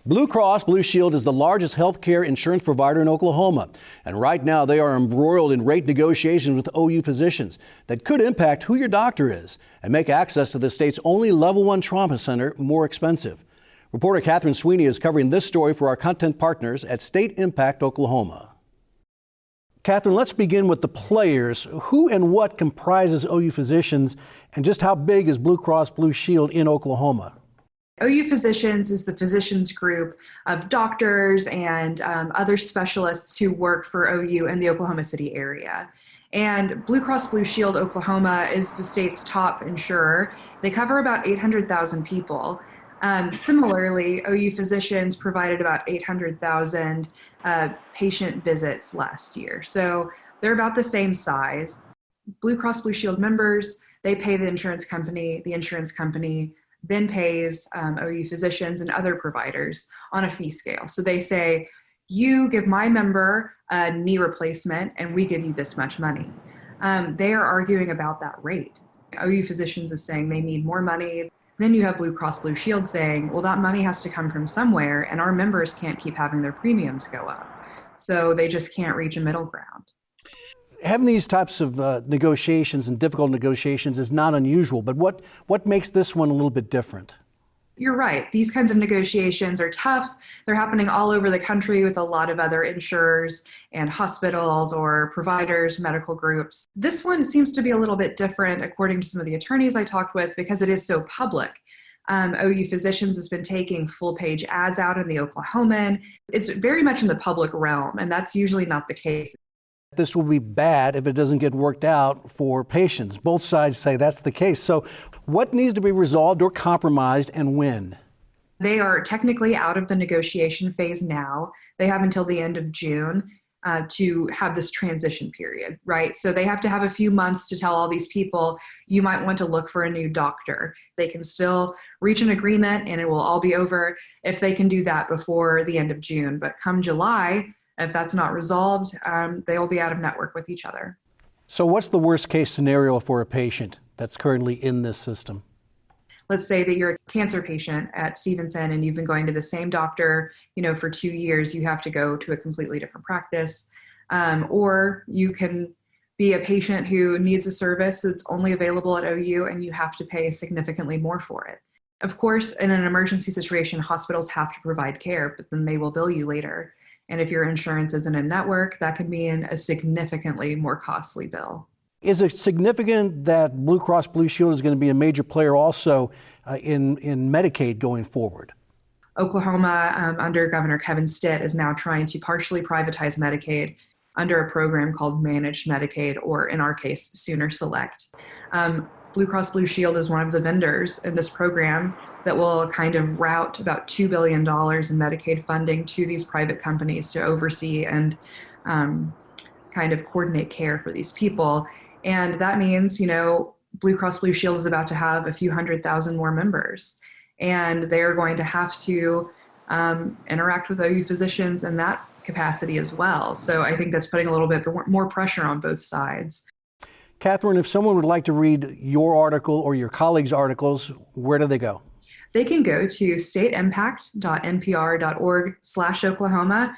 BlueCross BlueShield is the largest healthcare insurance provider in Oklahoma. And right now they are embroiled in rate negotiations with OU physicians that could impact who your doctor is and make access to the state's only level 1 trauma center more expensive. Reporter Catherine Sweeney is covering this story for our content partners at StateImpact Oklahoma. Catherine, let's begin with the players. Who and what comprises OU physicians, and just how big is BlueCross BlueShield in Oklahoma? OU Physicians is the physicians group of doctors and other specialists who work for OU in the Oklahoma City area. And BlueCross BlueShield Oklahoma is the state's top insurer. They cover about 800,000 people. Similarly, OU Physicians provided about 800,000 patient visits last year. So they're about the same size. BlueCross BlueShield members, they pay the insurance company then pays OU physicians and other providers on a fee scale. So they say, you give my member a knee replacement and we give you this much money. They are arguing about that rate. OU physicians is saying they need more money. Then you have BlueCross BlueShield saying, well, that money has to come from somewhere and our members can't keep having their premiums go up. So they just can't reach a middle ground. Having these types of negotiations and difficult negotiations is not unusual, but what makes this one a little bit different? You're right. These kinds of negotiations are tough. They're happening all over the country with a lot of other insurers and hospitals or providers, medical groups. This one seems to be a little bit different, according to some of the attorneys I talked with, because it is so public. OU Physicians has been taking full-page ads out in the Oklahoman. It's very much in the public realm, and that's usually not the case. This will be bad if it doesn't get worked out for patients. Both sides say that's the case. So what needs to be resolved or compromised, and when? They are technically out of the negotiation phase now. They have until the end of June to have this transition period, right? So they have to have a few months to tell all these people, you might want to look for a new doctor. They can still reach an agreement and it will all be over if they can do that before the end of June. But come July, if that's not resolved, they'll be out of network with each other. So what's the worst case scenario for a patient that's currently in this system? Let's say that you're a cancer patient at Stevenson and you've been going to the same doctor, for 2 years. You have to go to a completely different practice. Or you can be a patient who needs a service that's only available at OU and you have to pay significantly more for it. Of course, in an emergency situation, hospitals have to provide care, but then they will bill you later. And if your insurance isn't in network, that can be a significantly more costly bill. Is it significant that BlueCross BlueShield is going to be a major player also in Medicaid going forward? Oklahoma, under Governor Kevin Stitt, is now trying to partially privatize Medicaid under a program called Managed Medicaid, or in our case, Sooner Select. BlueCross BlueShield is one of the vendors in this program that will kind of route about $2 billion in Medicaid funding to these private companies to oversee and kind of coordinate care for these people. And that means, BlueCross BlueShield is about to have a few 100,000 more members. And they're going to have to interact with OU physicians in that capacity as well. So I think that's putting a little bit more pressure on both sides. Catherine, if someone would like to read your article or your colleagues' articles, where do they go? They can go to stateimpact.npr.org/Oklahoma.